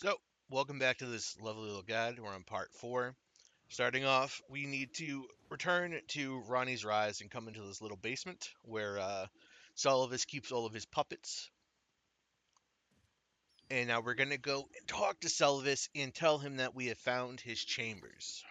So, welcome back to this lovely little guide. We're on part 4. Starting off, we need to return to Ronnie's Rise and come into this little basement where Solivus keeps all of his puppets. And now we're going to go and talk to Solivus and tell him that we have found his chambers.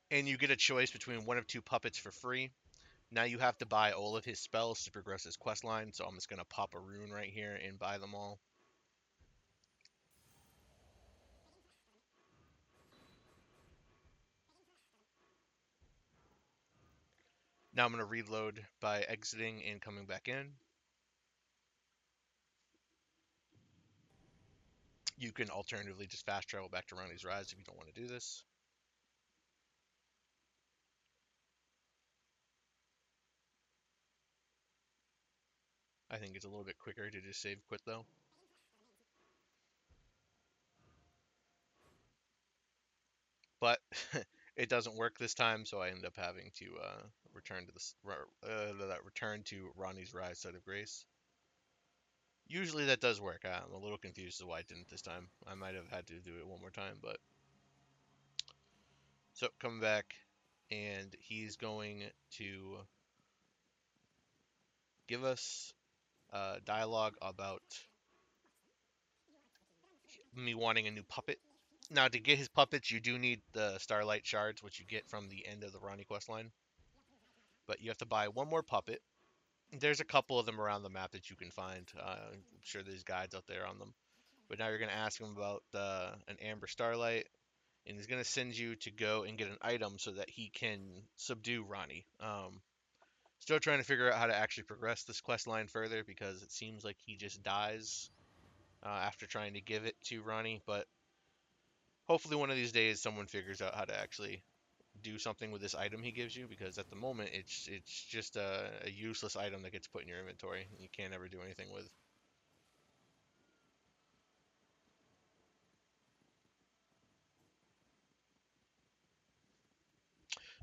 And you get a choice between one of two puppets for free. Now you have to buy all of his spells to progress his quest line, so I'm just going to pop a rune right here and buy them all. Now I'm going to reload by exiting and coming back in. You can alternatively just fast travel back to Ronnie's Rise if you don't want to do this. I think it's a little bit quicker to just save quit though. But it doesn't work this time, so I end up having to return to return to Ronnie's Rise site of grace. Usually that does work. I'm a little confused as to why it didn't this time. I might have had to do it one more time, but so coming back, and he's going to give us dialogue about me wanting a new puppet. Now, to get his puppets, you do need the Starlight Shards, which you get from the end of the Ronnie quest line. But you have to buy one more puppet. There's a couple of them around the map that you can find. I'm sure there's guides out there on them. But now you're going to ask him about an Amber Starlight, and he's going to send you to go and get an item so that he can subdue Ronnie. Still trying to figure out how to actually progress this quest line further because it seems like he just dies after trying to give it to Ronnie. But hopefully one of these days someone figures out how to actually do something with this item he gives you, because at the moment it's just a useless item that gets put in your inventory and you can't ever do anything with.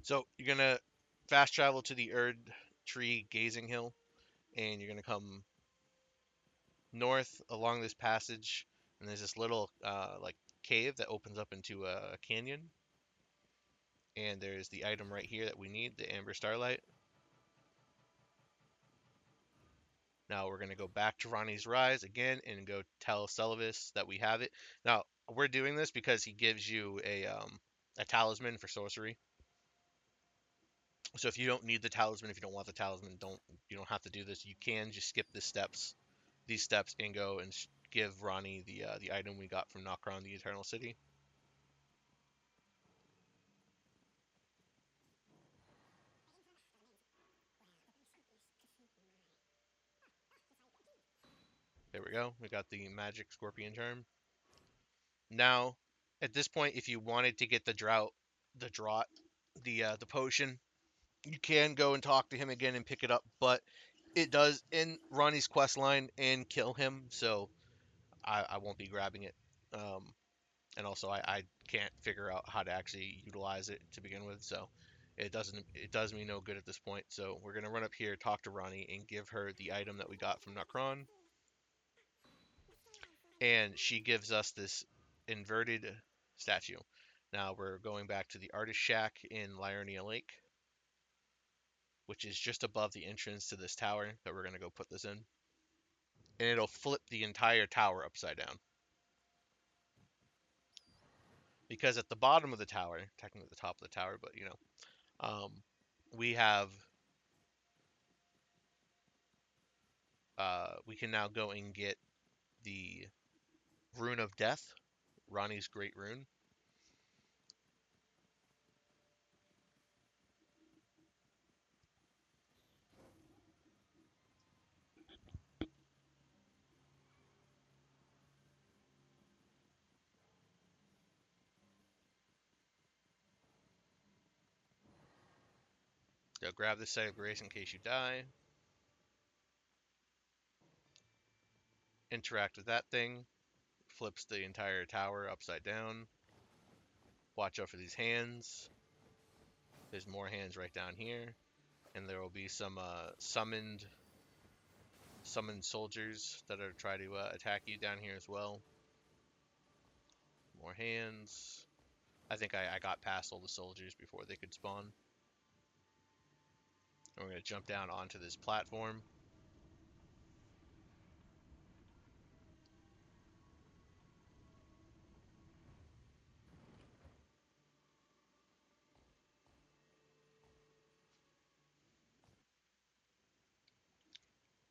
So you're gonna fast travel to the Erd Tree Gazing Hill, and you're gonna come north along this passage, and there's this little like cave that opens up into a canyon, and there's the item right here that we need, the Amber Starlight. Now we're gonna go back to Ronnie's Rise again and go tell Celivis that we have it. Now we're doing this because he gives you a talisman for sorcery. So if you don't need the talisman, if you don't want the talisman, you don't have to do this. You can just skip these steps, and go and give Ronnie the item we got from Nokron, the Eternal City. There we go. We got the magic scorpion charm. Now, at this point, if you wanted to get the draught, the potion, you can go and talk to him again and pick it up, but it does in Ronnie's quest line and kill him, so I won't be grabbing it. And also, I can't figure out how to actually utilize it to begin with, so it does me no good at this point. So we're gonna run up here, talk to Ronnie, and give her the item that we got from Nokron, and she gives us this inverted statue. Now we're going back to the artist shack in Liurnia Lake, which is just above the entrance to this tower that we're gonna go put this in, and it'll flip the entire tower upside down. Because at the bottom of the tower, technically the top of the tower, but we have we can now go and get the Rune of Death, Ronnie's great rune. So grab this site of grace in case you die. Interact with that thing, flips the entire tower upside down. watch out for these hands. There's more hands right down here, and there will be some summoned soldiers that are trying to attack you down here as well. More hands. I think I got past all the soldiers before they could spawn. And we're going to jump down onto this platform.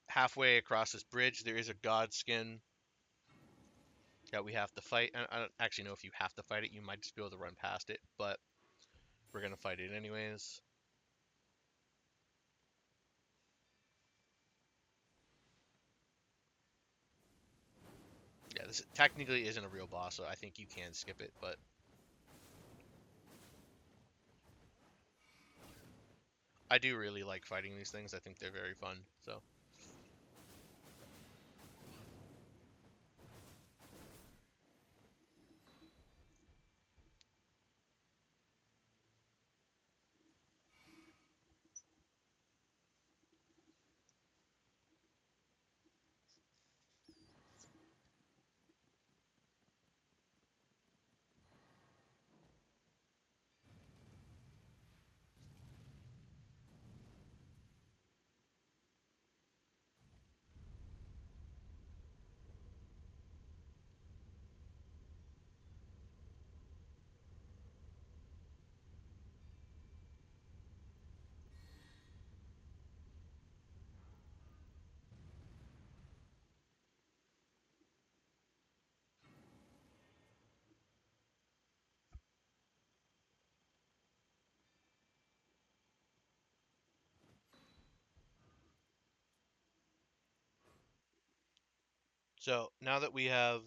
Halfway across this bridge, there is a god skin that we have to fight. I don't actually know if you have to fight it. You might just be able to run past it, but we're going to fight it anyways. Yeah, this technically isn't a real boss, so I think you can skip it, but I do really like fighting these things. I think they're very fun, so. So now that we have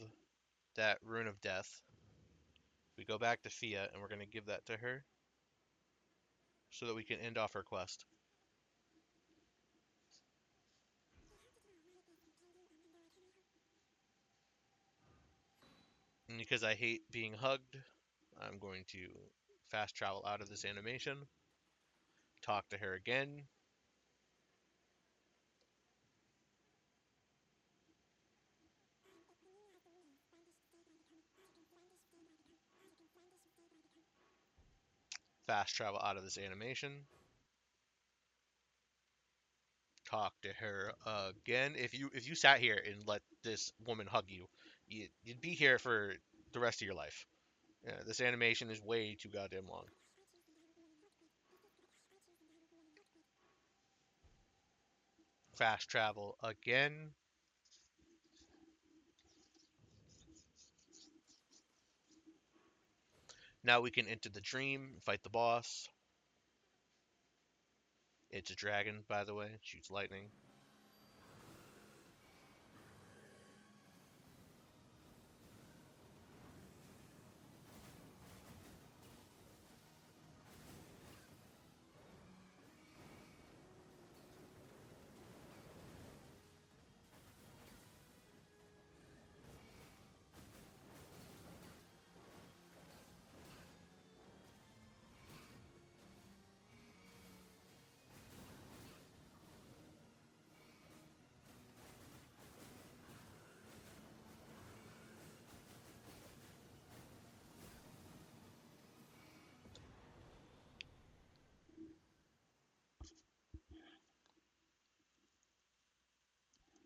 that Rune of Death, we go back to Fia and we're going to give that to her so that we can end off her quest. And because I hate being hugged, I'm going to fast travel out of this animation, talk to her again. Fast travel out of this animation, talk to her again. If you sat here and let this woman hug you, you'd be here for the rest of your life. Yeah, this animation is way too goddamn long. Fast travel again. Now we can enter the dream, fight the boss. It's a dragon, by the way. It shoots lightning.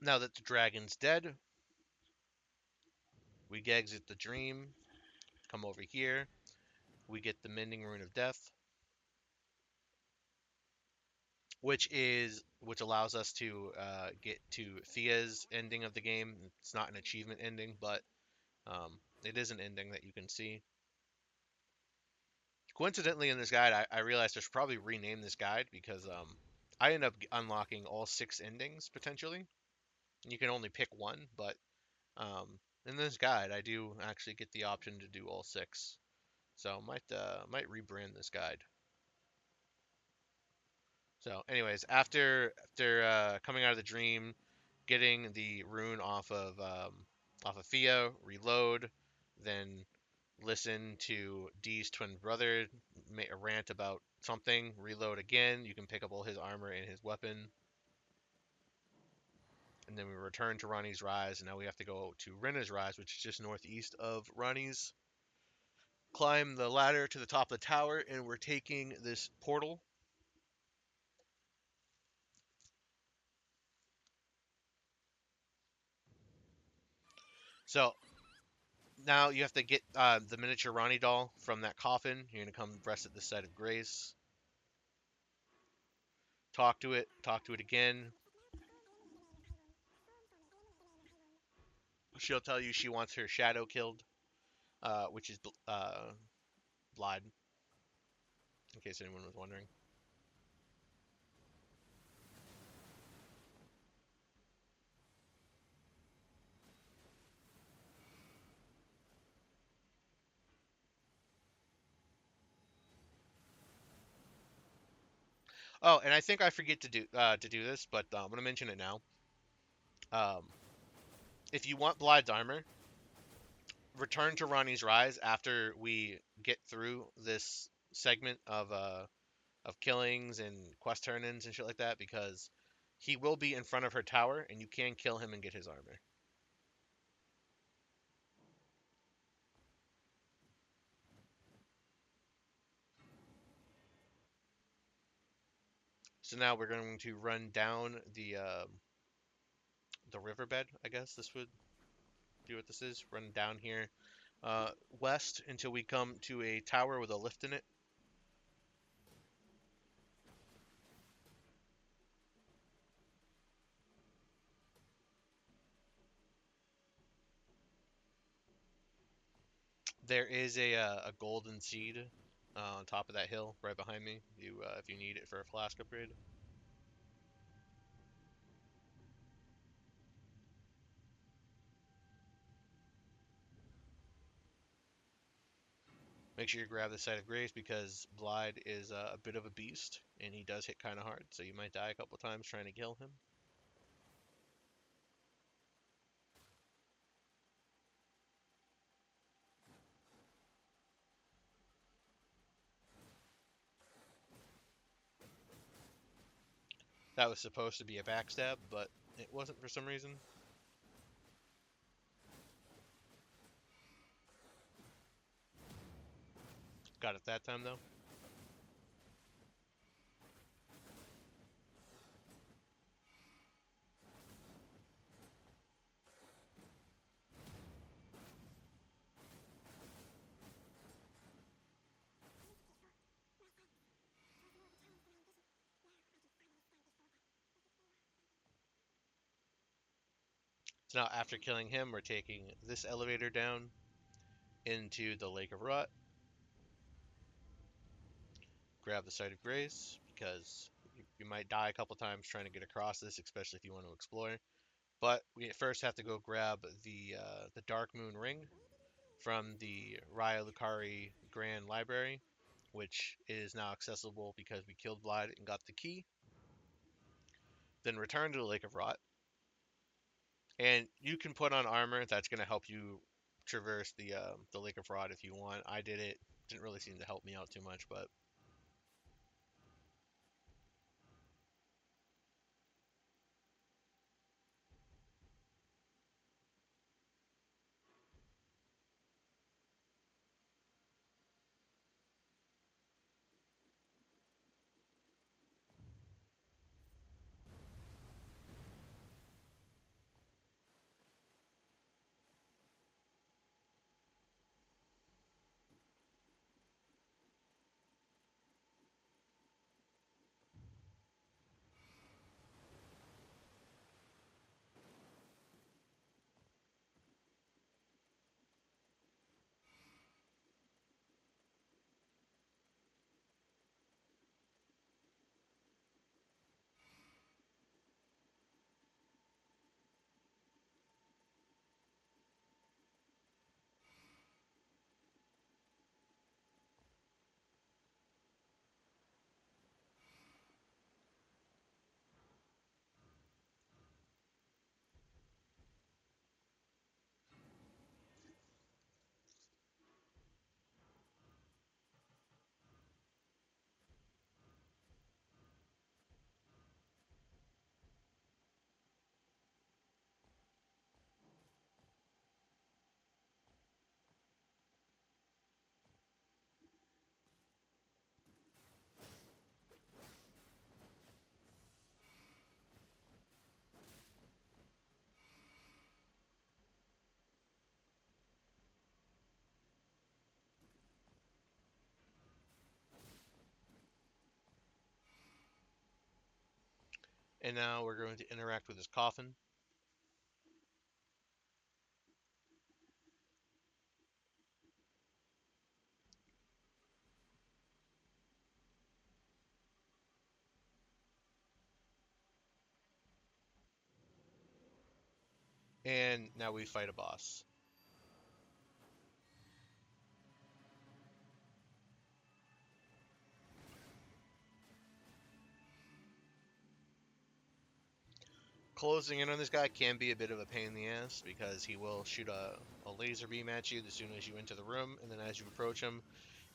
Now that the dragon's dead, we exit the dream, come over here. We get the Mending Rune of Death, which allows us to get to Fia's ending of the game. It's not an achievement ending, but it is an ending that you can see. Coincidentally, in this guide, I realized I should probably rename this guide because I end up unlocking all 6 endings potentially. You can only pick one, but in this guide, I do actually get the option to do all 6. So might rebrand this guide. So, anyways, after coming out of the dream, getting the rune off of Fia, reload, then listen to Dee's twin brother rant about something, reload again. You can pick up all his armor and his weapon. And then we return to Ronnie's Rise, and now we have to go to Rinna's Rise, which is just northeast of Ronnie's. Climb the ladder to the top of the tower, and we're taking this portal. So now you have to get the miniature Ronnie doll from that coffin. You're gonna come rest at the site of Grace. Talk to it. Talk to it again. She'll tell you she wants her shadow killed, which is Blood, in case anyone was wondering. Oh, and I think I forget to do this, but I'm gonna mention it now. Um, if you want Blood's armor, return to Ronnie's Rise after we get through this segment of killings and quest turn-ins and shit like that, because he will be in front of her tower, and you can kill him and get his armor. So now we're going to run down the riverbed. I guess this would be what this is. Run down here west until we come to a tower with a lift in it. There is a golden seed on top of that hill right behind me. You if you need it for a flask upgrade. Make sure you grab the site of grace because Blide is a bit of a beast and he does hit kind of hard, so you might die a couple times trying to kill him. That was supposed to be a backstab, but it wasn't for some reason. Got it that time though. So now after killing him, we're taking this elevator down into the Lake of Rot. Grab the site of grace because you might die a couple times trying to get across this, especially if you want to explore. But we first have to go grab the Darkmoon Ring from the Raya Lucaria Grand Library, which is now accessible because we killed Blide and got the key. Then return to the Lake of Rot, and you can put on armor that's going to help you traverse the Lake of Rot if you want. I did it; didn't really seem to help me out too much, but And now we're going to interact with his coffin. And now we fight a boss. Closing in on this guy can be a bit of a pain in the ass because he will shoot a laser beam at you as soon as you enter the room, and then as you approach him,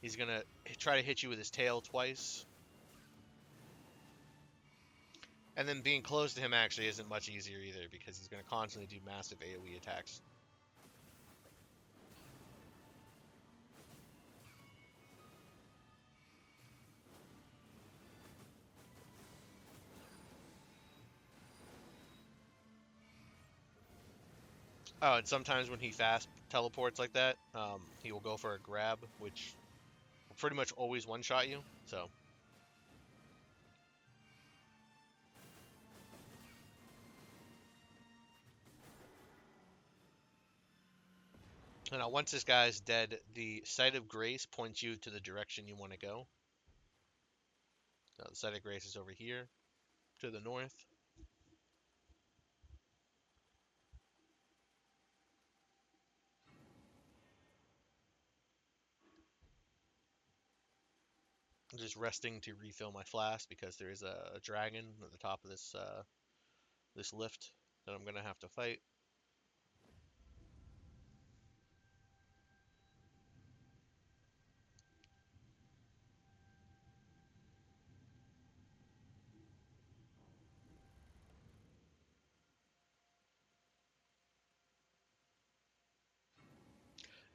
he's gonna try to hit you with his tail twice. And then being close to him actually isn't much easier either because he's gonna constantly do massive AoE attacks. Oh, and sometimes when he fast teleports like that, he will go for a grab, which will pretty much always one-shot you. So, and now once this guy's dead, the Site of Grace points you to the direction you want to go. Now, the Site of Grace is over here to the north. I'm just resting to refill my flask because there is a dragon at the top of this lift that I'm gonna have to fight.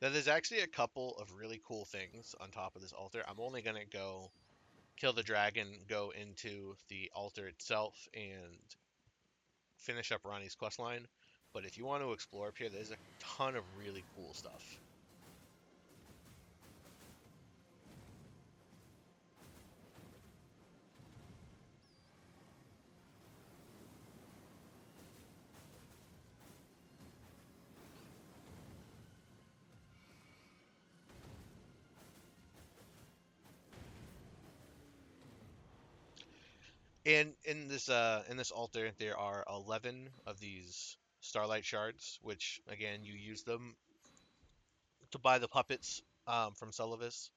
Now, there's actually a couple of really cool things on top of this altar. I'm only gonna go kill the dragon, go into the altar itself, and finish up Ronnie's questline. But if you want to explore up here, there's a ton of really cool stuff. And in this altar, there are 11 of these Starlight Shards, which again you use them to buy the puppets from Sullivis.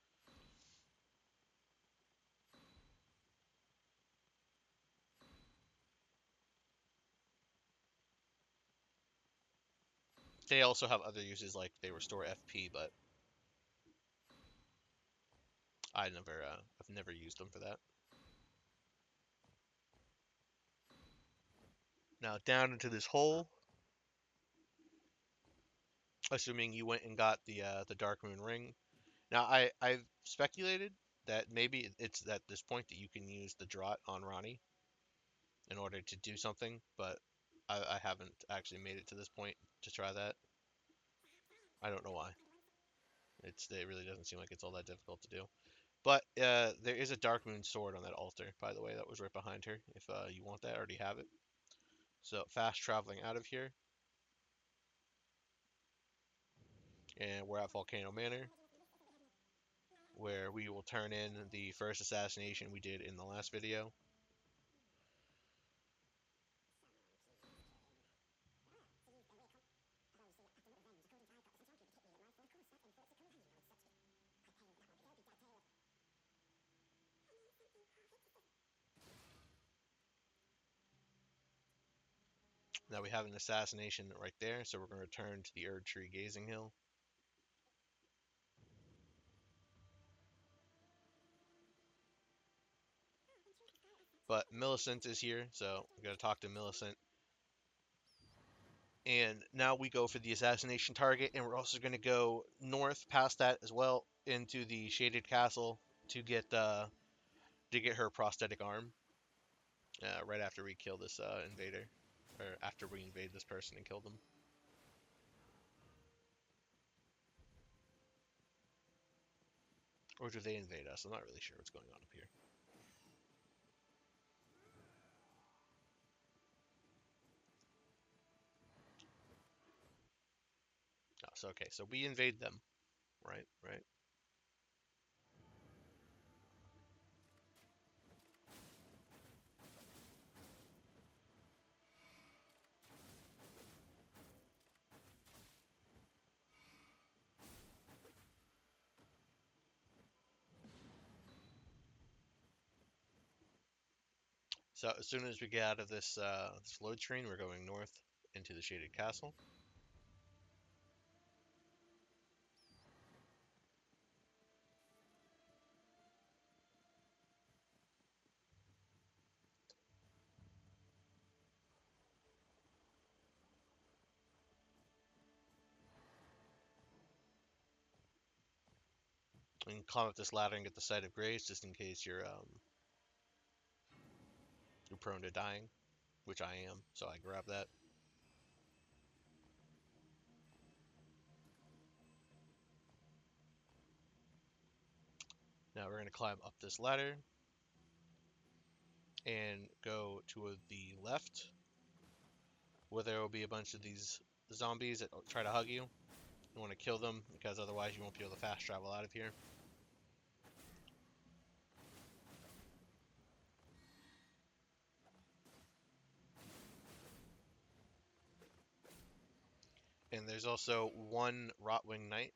They also have other uses, like they restore FP, but I've never used them for that. Now down into this hole, assuming you went and got the Darkmoon Ring. Now I've speculated that maybe it's at this point that you can use the Draught on Ronnie in order to do something, but I haven't actually made it to this point to try that. I don't know why. It really doesn't seem like it's all that difficult to do. But there is a Darkmoon Sword on that altar, by the way. That was right behind her. If you want that, I already have it. So fast traveling out of here, and we're at Volcano Manor, where we will turn in the first assassination we did in the last video. Now we have an assassination right there, so we're going to return to the Erdtree Gazing Hill. But Millicent is here, so I'm going to talk to Millicent. And now we go for the assassination target, and we're also going to go north past that as well into the Shaded Castle to get her prosthetic arm. Right after we kill this invader, or after we invade this person and kill them. Or do they invade us? I'm not really sure what's going on up here. So okay, so we invade them, right? Right. So as soon as we get out of this load screen, we're going north into the shaded castle. And climb up this ladder and get the Sight of Grace, just in case you're prone to dying, which I am. So I grab that. Now we're gonna climb up this ladder and go to the left, where there will be a bunch of these zombies that try to hug you. You want to kill them because otherwise you won't be able to fast travel out of here. And there's also one Rotwing Knight.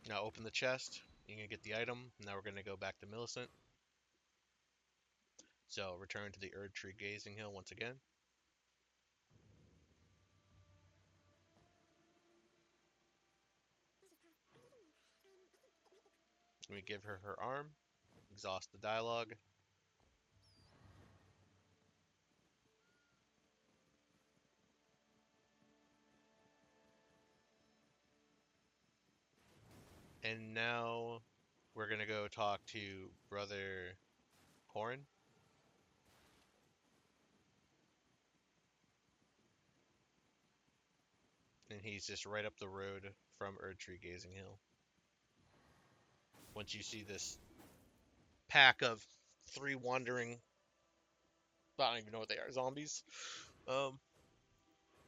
Now open the chest. You're going to get the item. Now we're going to go back to Millicent. So return to the Erdtree Gazing Hill once again. We give her her arm. Exhaust the dialogue. And now we're going to go talk to Brother Corin. And he's just right up the road from Erdtree Gazing Hill. Once you see this pack of 3 wandering, I don't even know what they are, zombies, um,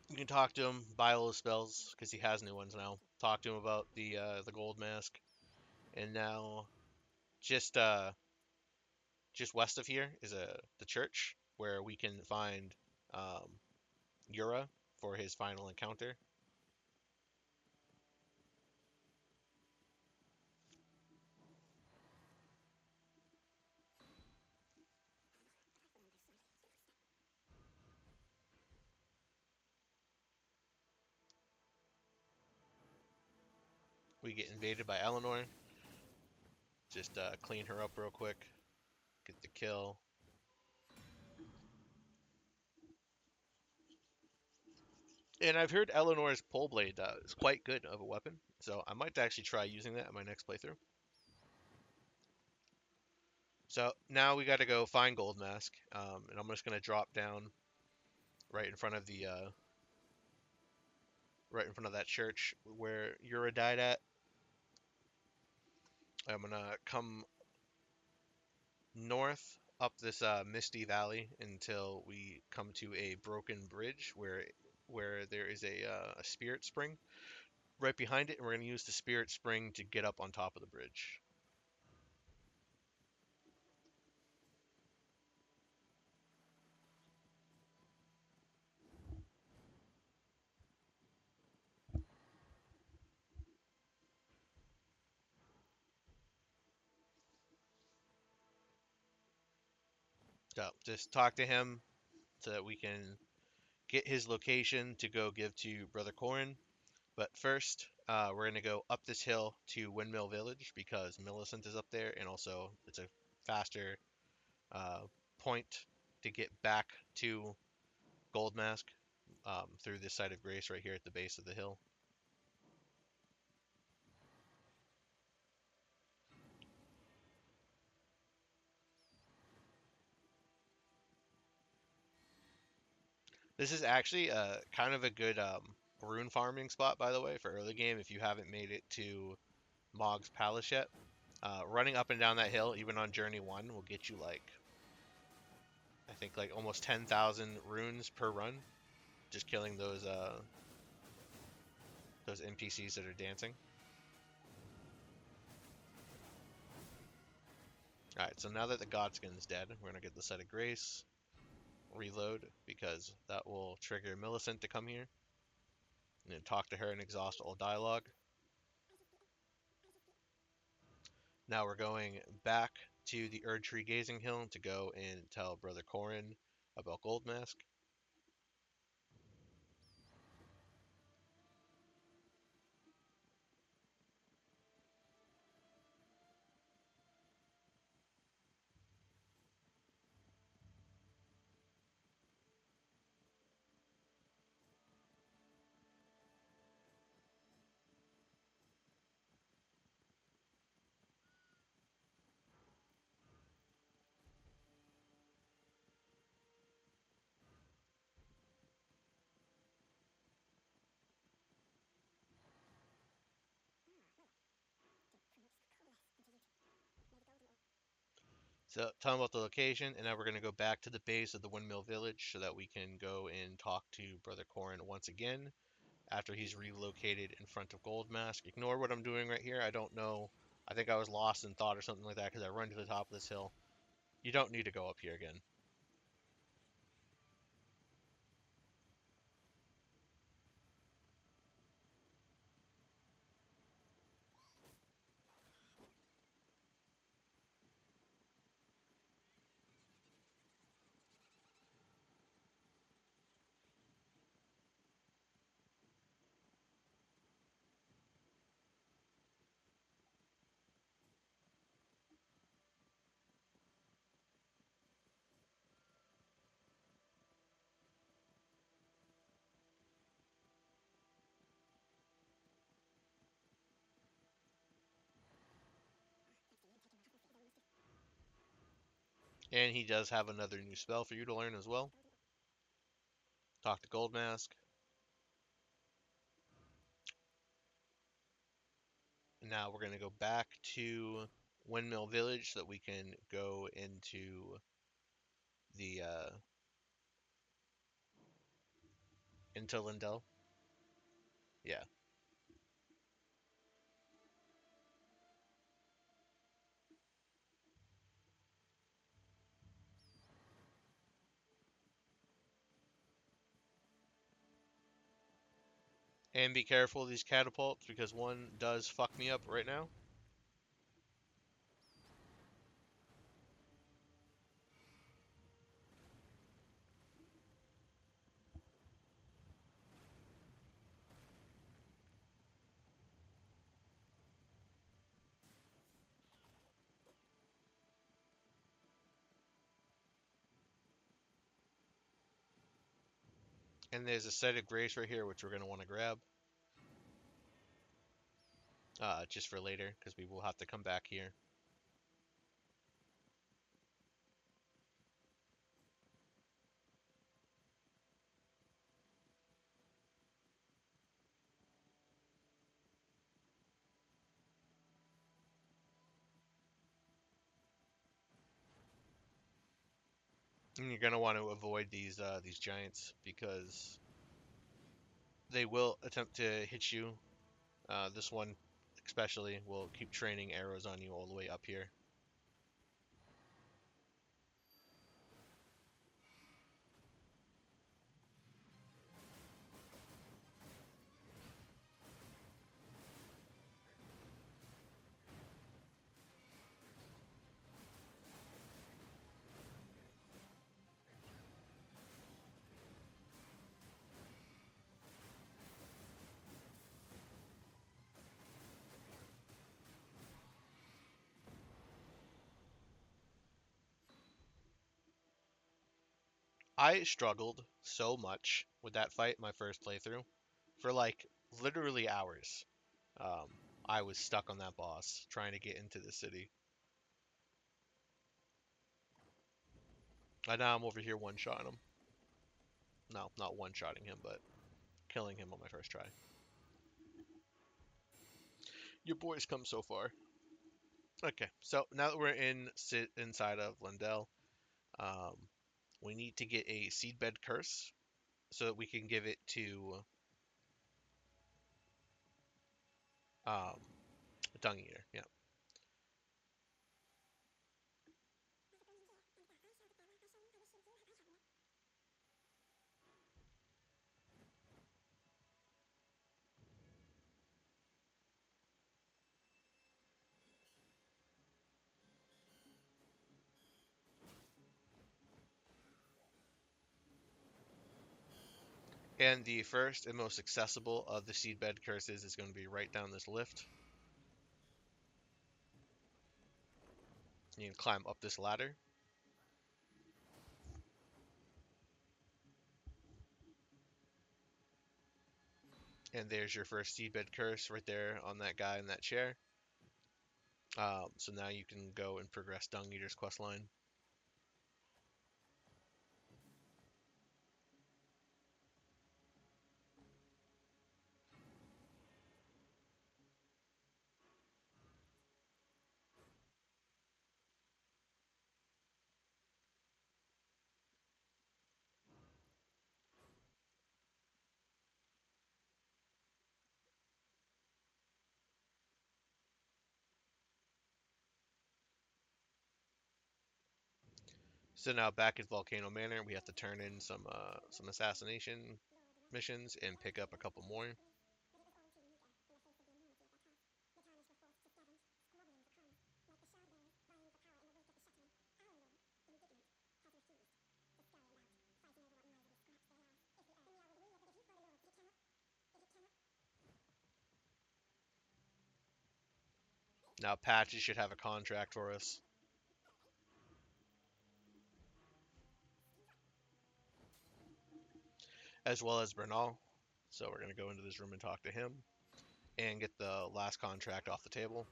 you can talk to him, buy all his spells, because he has new ones now. Talk to him about the gold mask. And now, just just west of here is the church, where we can find um, Yura for his final encounter. We get invaded by Eleanor. Just clean her up real quick. Get the kill. And I've heard Eleanor's pole blade is quite good of a weapon, so I might actually try using that in my next playthrough. So now we got to go find Gold Mask, and I'm just gonna drop down right in front of the right in front of that church where Yura died at. I'm gonna come north up this misty valley until we come to a broken bridge where there is a spirit spring right behind it, and we're gonna use the spirit spring to get up on top of the bridge. So just talk to him so that we can get his location to go give to Brother Corin. But first, we're going to go up this hill to Windmill Village because Millicent is up there, and also it's a faster uh, point to get back to Gold Mask through this Site of Grace right here at the base of the hill. This is actually kind of a good rune farming spot, by the way, for early game if you haven't made it to Mog's Palace yet. Running up and down that hill, even on Journey 1, will get you like I think like almost 10,000 runes per run, just killing those NPCs that are dancing. All right, so now that the Godskin's dead, we're gonna get the Set of Grace, reload because that will trigger Millicent to come here and then talk to her and exhaust all dialogue. Now we're going back to the Erdtree Gazing Hill to go and tell Brother Corin about Goldmask. So tell him about the location, and now we're going to go back to the base of the Windmill Village so that we can go and talk to Brother Corin once again after he's relocated in front of Goldmask. Ignore what I'm doing right here. I don't know. I think I was lost in thought or something like that because I run to the top of this hill. You don't need to go up here again. And he does have another new spell for you to learn as well. Talk to Goldmask. Now we're going to go back to Windmill Village so that we can go the into Lindell. Yeah. And be careful of these catapults because one does fuck me up right now. And there's a Set of Grace right here, which we're going to want to grab. Just for later, because we will have to come back here. And you're going to want to avoid these giants because they will attempt to hit you. This one especially will keep training arrows on you all the way up here. I struggled so much with that fight my first playthrough for like literally hours. Um, I was stuck on that boss trying to get into the city. And now I'm over here one-shotting him. No, not one-shotting him, but killing him on my first try. Your boys come so far. Okay, so now that we're inside of Lindell, um, We need to get a Seedbed Curse so that we can give it to um, Dung Eater. Yeah. And the first and most accessible of the Seedbed Curses is going to be right down this lift. You can climb up this ladder. And there's your first Seedbed Curse right there on that guy in that chair. So now you can go and progress Dung Eater's questline. So now back at Volcano Manor, we have to turn in some assassination missions and pick up a couple more. Now Patches should have a contract for us, as well as Bernal. So we're gonna go into this room and talk to him and get the last contract off the table.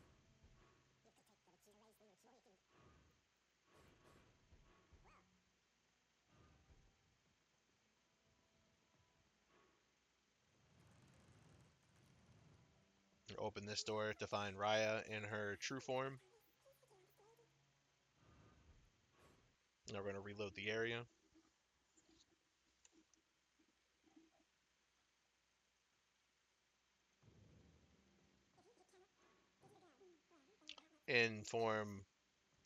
Open this door to find Raya in her true form. Now we're gonna reload the area. Inform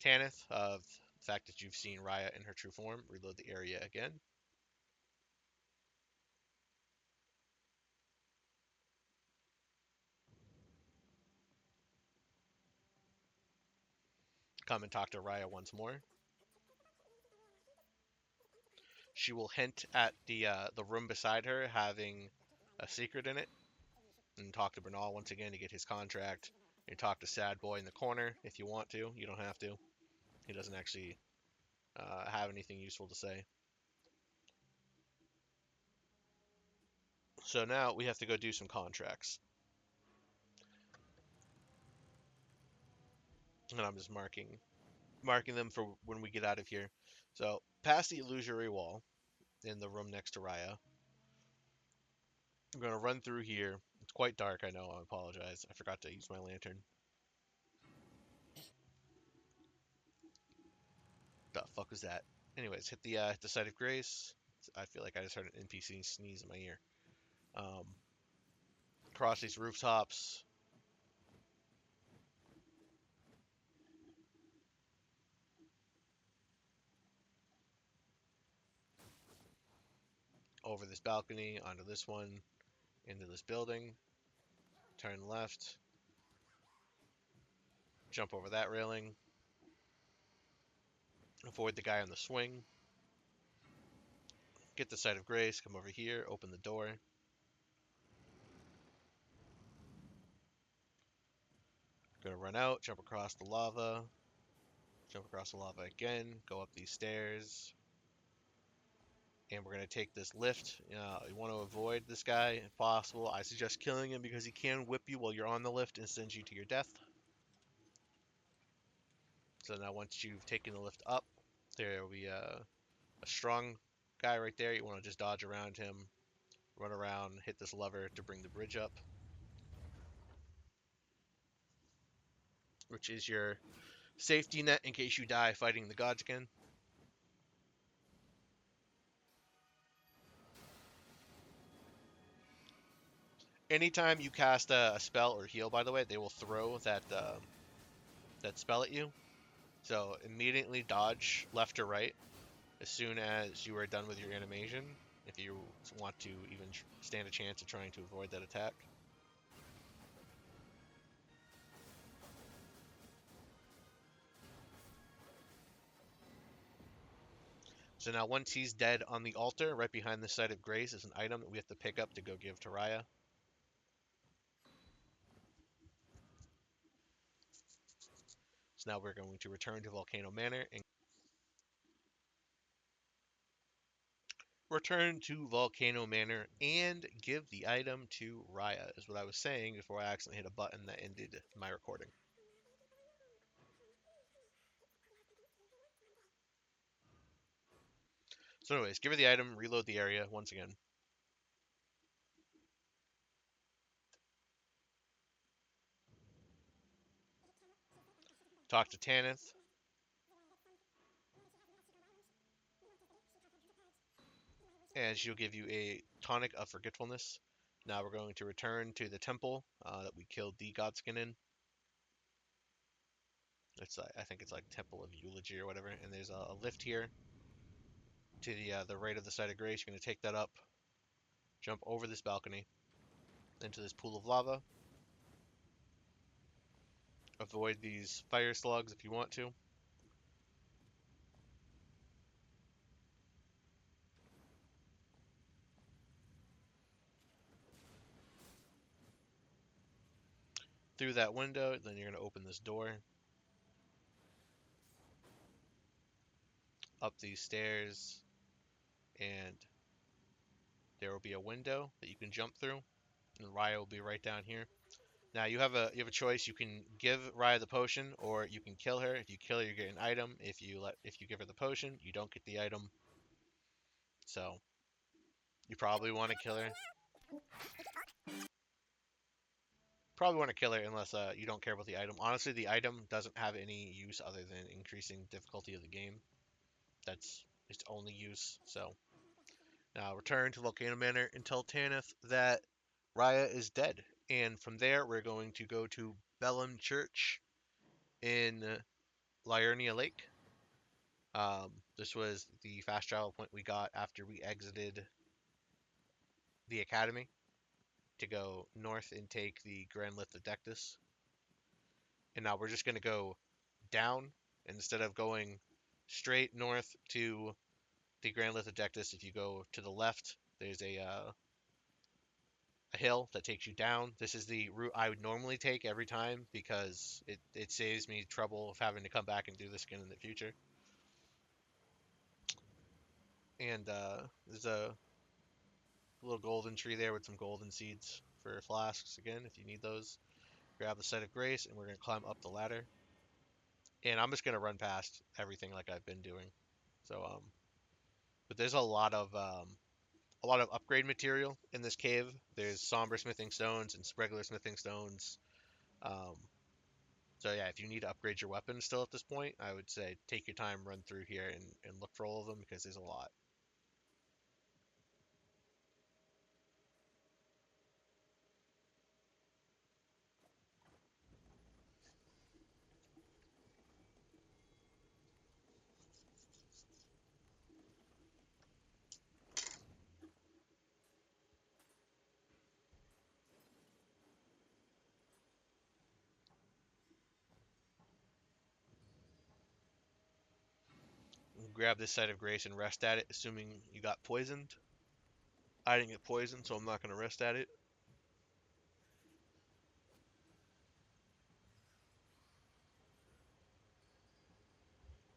Tanith of the fact that you've seen Raya in her true form. Reload the area again. Come and talk to Raya once more. She will hint at the room beside her having a secret in it, and talk to Bernal once again to get his contract. And talk to Sad Boy in the corner if you want to. You don't have to. He doesn't actually have anything useful to say. So now we have to go do some contracts. And I'm just marking them for when we get out of here. So past the illusory wall in the room next to Raya. I'm gonna run through here. It's quite dark, I know, I apologize. I forgot to use my lantern. The fuck was that? Anyways, hit the site of grace. I feel like I just heard an NPC sneeze in my ear. Um, Cross these rooftops. Over this balcony, onto this one, into this building. Turn left. Jump over that railing. Avoid the guy on the swing. Get the site of grace. Come over here. Open the door. Gonna run out. Jump across the lava. Jump across the lava again. Go up these stairs. And we're going to take this lift. You want to avoid this guy if possible. I suggest killing him because he can whip you while you're on the lift and send you to your death. So now once you've taken the lift up, there will be a strong guy right there. You want to just dodge around him, run around, hit this lever to bring the bridge up, which is your safety net in case you die fighting the gods again. Anytime you cast a spell or heal, by the way, they will throw that spell at you. So immediately dodge left or right as soon as you are done with your animation, if you want to even stand a chance of trying to avoid that attack. So now once he's dead on the altar, right behind the Site of Grace is an item that we have to pick up to go give to Raya. So now we're going to return to Volcano Manor and give the item to Raya, is what I was saying before I accidentally hit a button that ended my recording. So anyways, give her the item, reload the area once again. Talk to Tanith. And she'll give you a Tonic of Forgetfulness. Now we're going to return to the temple that we killed the Godskin in. I think it's like Temple of Eulogy or whatever. And there's a lift here to the right of the Site of Grace. You're going to take that up, jump over this balcony into this pool of lava. Avoid these fire slugs if you want to. Through that window, then you're going to open this door. Up these stairs, and there will be a window that you can jump through, and Raya will be right down here. Now you have a choice. You can give Raya the potion, or you can kill her. If you kill her, you get an item. If you give her the potion, you don't get the item. So you probably want to kill her. Probably want to kill her unless you don't care about the item. Honestly, the item doesn't have any use other than increasing difficulty of the game. That's its only use. So now return to Volcano Manor and tell Tanith that Raya is dead. And from there, we're going to go to Bellum Church in Liurnia Lake. This was the fast travel point we got after we exited the academy to go north and take the Grand Lift of Dectus. And now we're just going to go down, and instead of going straight north to the Grand Lift of Dectus, if you go to the left, there's a hill that takes you down. This is the route I would normally take every time because it saves me trouble of having to come back and do this again in the future. And there's a little golden tree there with some golden seeds for flasks again if you need those. Grab the Site of Grace, and we're going to climb up the ladder. And I'm just going to run past everything like I've been doing. So but there's a lot of upgrade material in this cave. There's somber smithing stones and regular smithing stones. Um, so yeah, if you need to upgrade your weapon still at this point, I would say take your time, run through here, and look for all of them because there's a lot. Grab this Site of Grace and rest at it, assuming you got poisoned. I didn't get poisoned, so I'm not going to rest at it.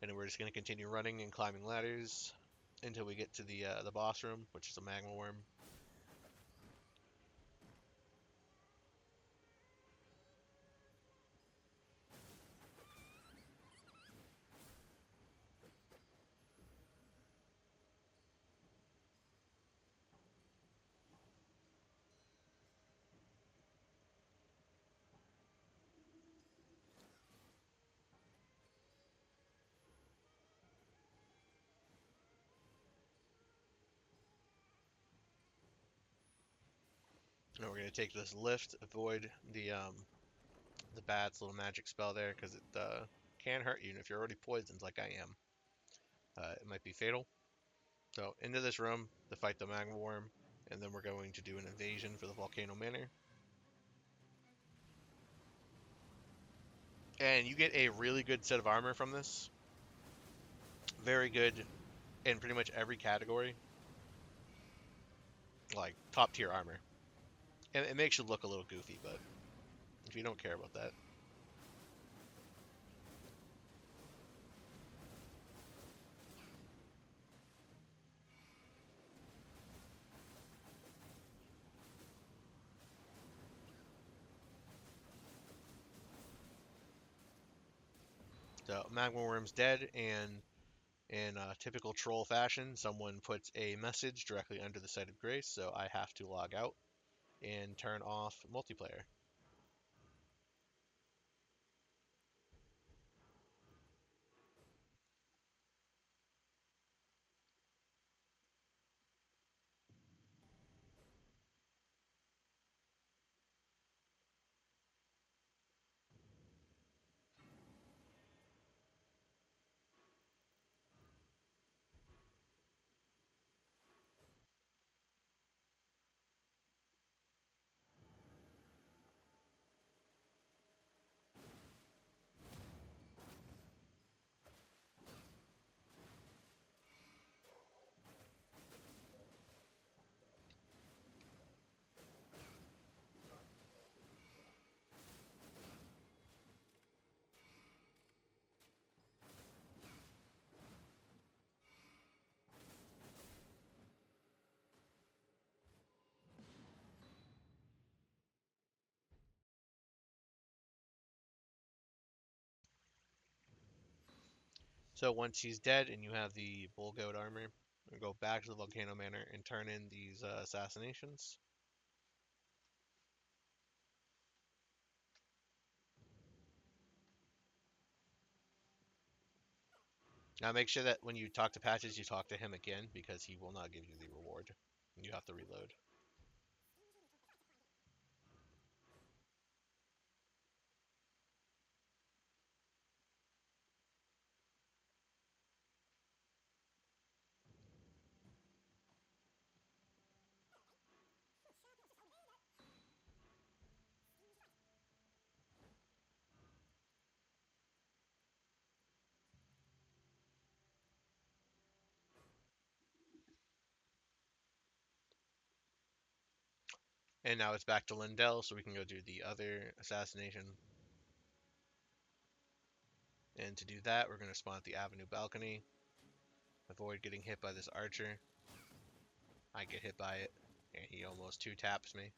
And we're just going to continue running and climbing ladders until we get to the boss room, which is a magma worm. And we're gonna take this lift, avoid the bat's little magic spell there because it can hurt you. And if you're already poisoned like I am, it might be fatal. So into this room to fight the magma worm, and then we're going to do an invasion for the Volcano Manor. And you get a really good set of armor from this. Very good in pretty much every category. Like top tier armor. And it makes you look a little goofy, but if you don't care about that. So magma worm's dead, and in typical troll fashion, someone puts a message directly under the site of grace, so I have to log out and turn off multiplayer. So once he's dead and you have the bull goat armor, we go back to the Volcano Manor and turn in these assassinations. Now make sure that when you talk to Patches, you talk to him again because he will not give you the reward. You have to reload. And now it's back to Lindell, so we can go do the other assassination. And to do that, we're going to spawn at the Avenue balcony. Avoid getting hit by this archer. I get hit by it, and he almost two taps me.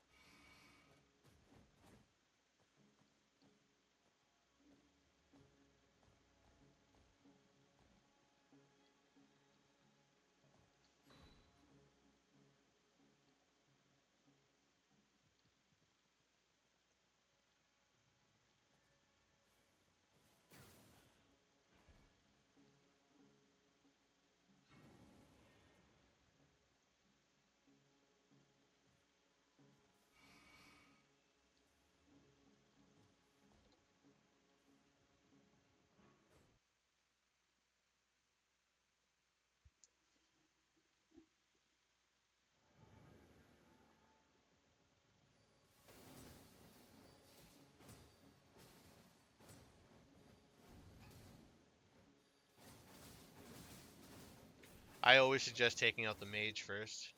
I always suggest taking out the mage first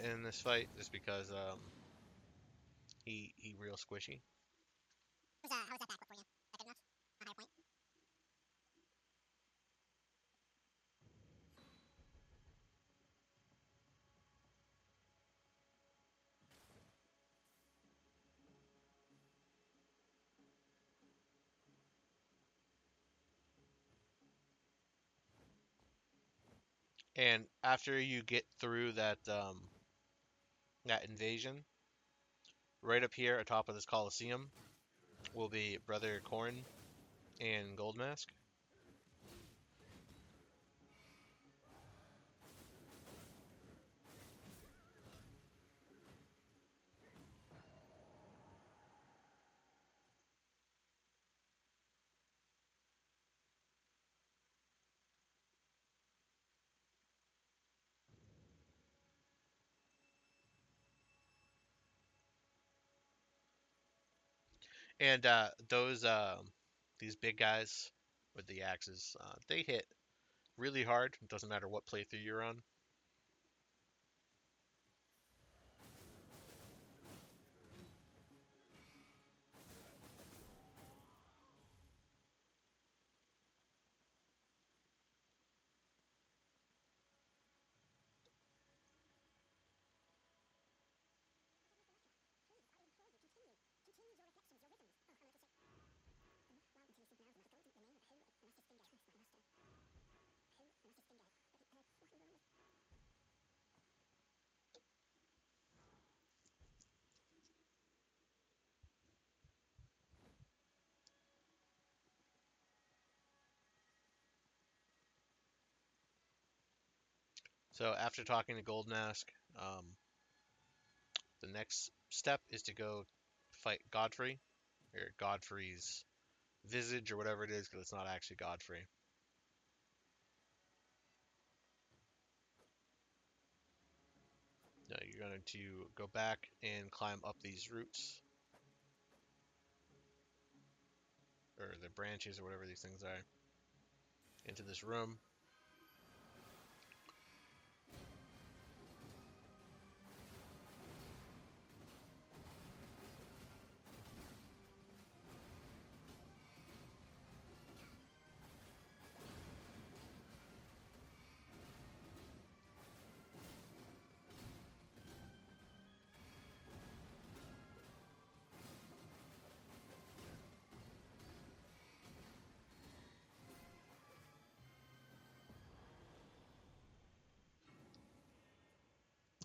in this fight, just because he real squishy. And after you get through that invasion, right up here atop of this Coliseum will be Brother Corn and Goldmask. And these big guys with the axes, they hit really hard. It doesn't matter what playthrough you're on. So after talking to Gold Mask, the next step is to go fight Godfrey, or Godfrey's visage, or whatever it is, because it's not actually Godfrey. No, you're going to go back and climb up these roots, or the branches, or whatever these things are, into this room.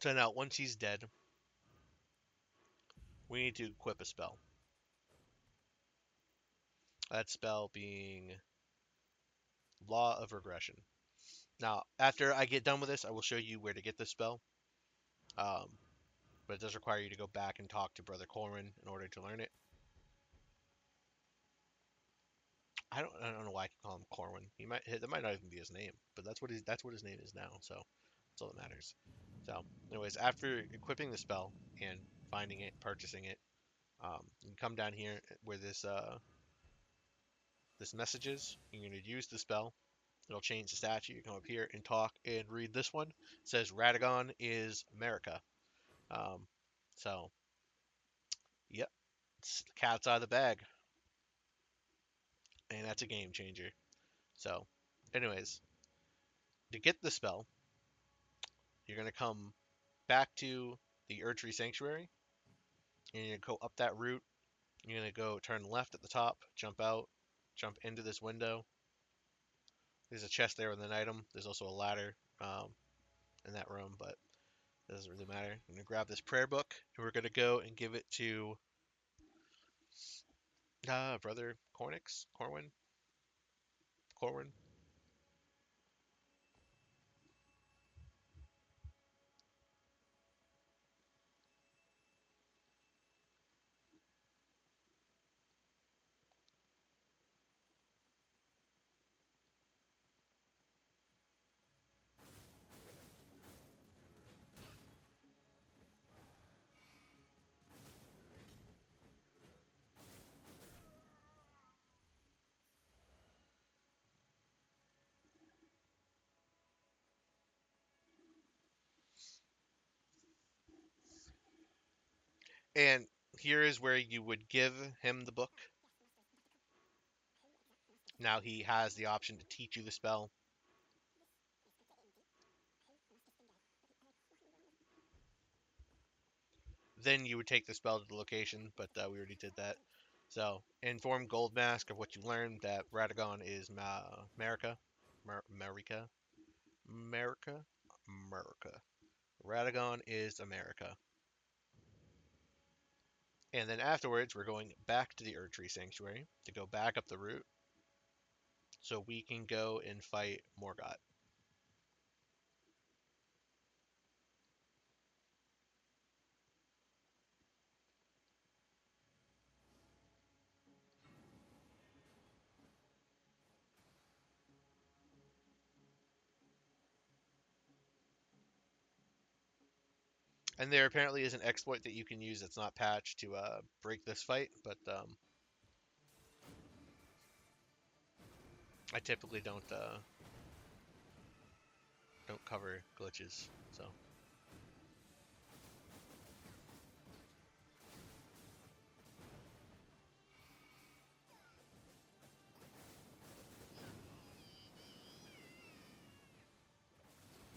So now, once he's dead, we need to equip a spell. That spell being Law of Regression. Now, after I get done with this, I will show you where to get this spell. Um, but it does require you to go back and talk to Brother Corwin in order to learn it. I don't know why I can call him Corwin. That might not even be his name, but that's what his name is now. So that's all that matters. So, anyways, after equipping the spell and finding it, purchasing it, you can come down here where this message is. You're going to use the spell. It'll change the statue. You come up here and talk and read this one. It says Radagon is America. Um, so, yep, it's the cat's out of the bag, and that's a game changer. So, anyways, to get the spell, you're going to come back to the Erdtree Sanctuary, and you're going to go up that route. You're going to go turn left at the top, jump out, jump into this window. There's a chest there with an item. There's also a ladder in that room, but it doesn't really matter. I'm going to grab this prayer book, and we're going to go and give it to Brother Corwin. And here is where you would give him the book. Now he has the option to teach you the spell. Then you would take the spell to the location, but we already did that. So, inform Gold Mask of what you learned, that Radagon is America. America. America. America. Radagon is America. And then afterwards, we're going back to the Erdtree Sanctuary to go back up the route so we can go and fight Morgot. And there apparently is an exploit that you can use that's not patched to break this fight, but I typically don't cover glitches, so.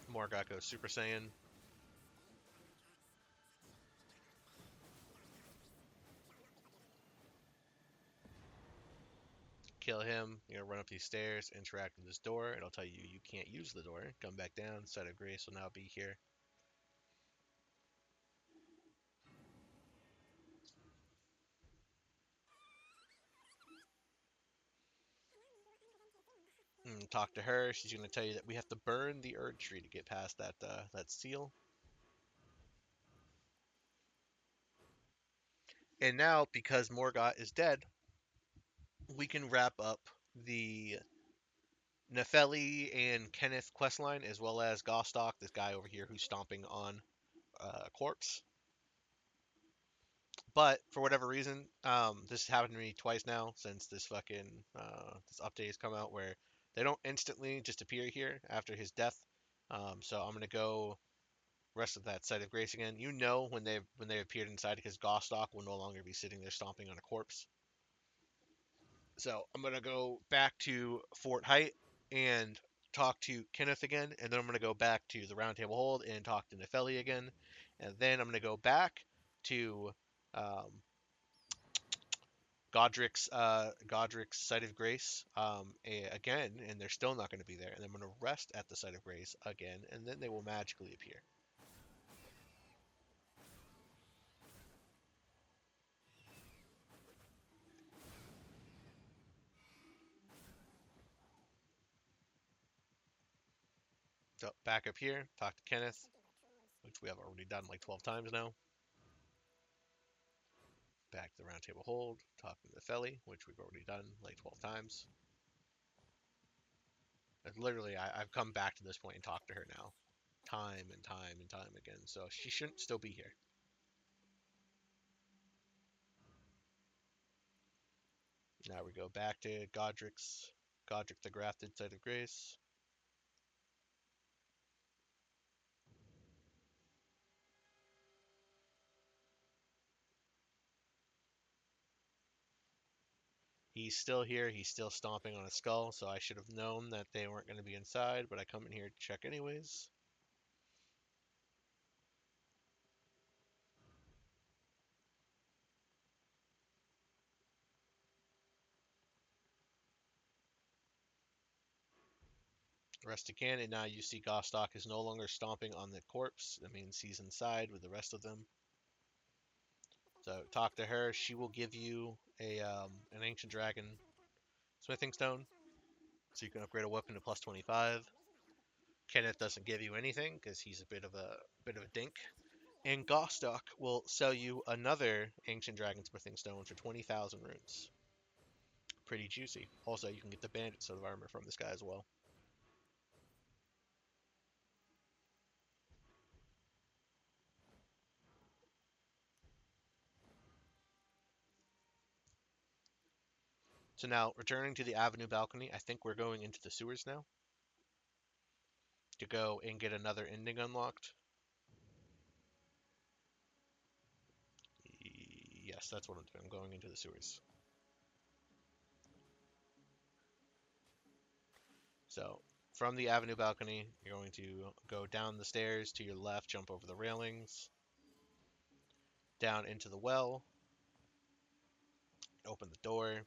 Morgot goes Super Saiyan. Kill him. You're gonna run up these stairs, interact with this door. It'll tell you you can't use the door. Come back down. Site of Grace will now be here. Talk to her. She's gonna tell you that we have to burn the Erd tree to get past that seal. And now, because Morgot is dead, we can wrap up the Nefeli and Kenneth questline, as well as Gostock, this guy over here who's stomping on a corpse. But for whatever reason, this happened to me twice now since this update has come out, where they don't instantly just appear here after his death. So I'm gonna go rest of that site of grace again. You know when they appeared inside, because Gostock will no longer be sitting there stomping on a corpse. So I'm gonna go back to Fort Height and talk to Kenneth again, and then I'm gonna go back to the Round Table Hold and talk to Nefeli again, and then I'm gonna go back to um, Godric's site of grace again, and they're still not going to be there. And I'm going to rest at the site of grace again, and then they will magically appear. So back up here, talk to Kenneth, which we have already done like 12 times now. Back to the round table hold, talk to the Feli, which we've already done like 12 times. And literally, I've come back to this point and talked to her now, time and time and time again. So she shouldn't still be here. Now we go back to Godric the Grafted site of grace. He's still here. He's still stomping on a skull, so I should have known that they weren't going to be inside, but I come in here to check anyways. Rest again, and now you see Gostock is no longer stomping on the corpse. That means he's inside with the rest of them. So talk to her. She will give you an Ancient Dragon Smithing Stone, so you can upgrade a weapon to plus 25. Kenneth doesn't give you anything because he's a bit of a dink. And Gostock will sell you another Ancient Dragon Smithing Stone for 20,000 runes. Pretty juicy. Also, you can get the bandit suit of armor from this guy as well. So now, returning to the avenue balcony, I think we're going into the sewers now to go and get another ending unlocked. Yes, that's what I'm doing. I'm going into the sewers. So, from the avenue balcony, you're going to go down the stairs to your left, jump over the railings, down into the well, open the door,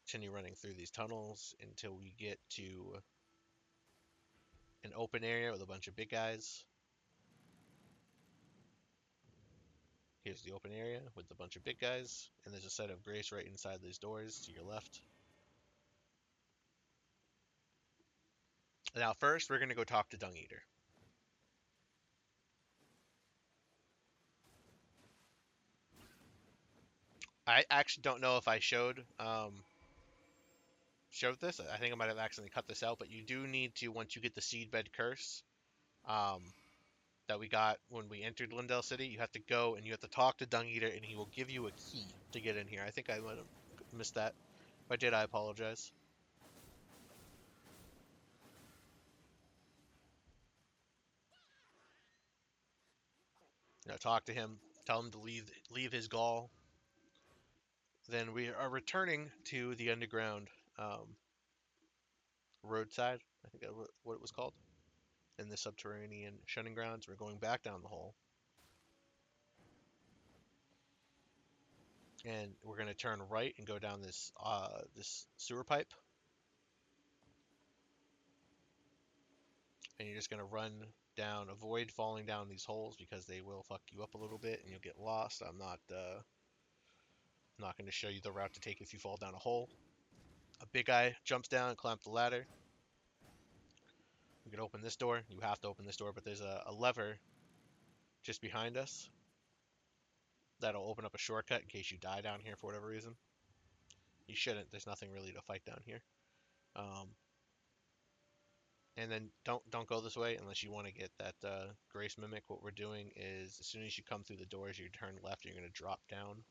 continue running through these tunnels until we get to an open area with a bunch of big guys. Here's the open area with a bunch of big guys, and there's a set of grace right inside these doors to your left. Now, first, we're going to go talk to Dung Eater. I actually don't know if I showed this. I think I might have accidentally cut this out, but you do need to, once you get the Seedbed Curse um, that we got when we entered Lindell City, you have to go and you have to talk to Dung Eater, and he will give you a key to get in here. I think I might have missed that. If I did, I apologize. Talk to him, tell him to leave his gall. Then we are returning to the underground roadside. I think that's what it was called. In the subterranean shunning grounds. We're going back down the hole. And we're going to turn right and go down this sewer pipe. And you're just going to run down, avoid falling down these holes because they will fuck you up a little bit and you'll get lost. I'm not going to show you the route to take if you fall down a hole. A big guy jumps down and climps the ladder. We can open this door. You have to open this door, but there's a lever just behind us that'll open up a shortcut in case you die down here for whatever reason. You shouldn't. There's nothing really to fight down here. Um, and then don't go this way unless you want to get that Grace Mimic. What we're doing is as soon as you come through the doors, you turn left. You're going to drop down.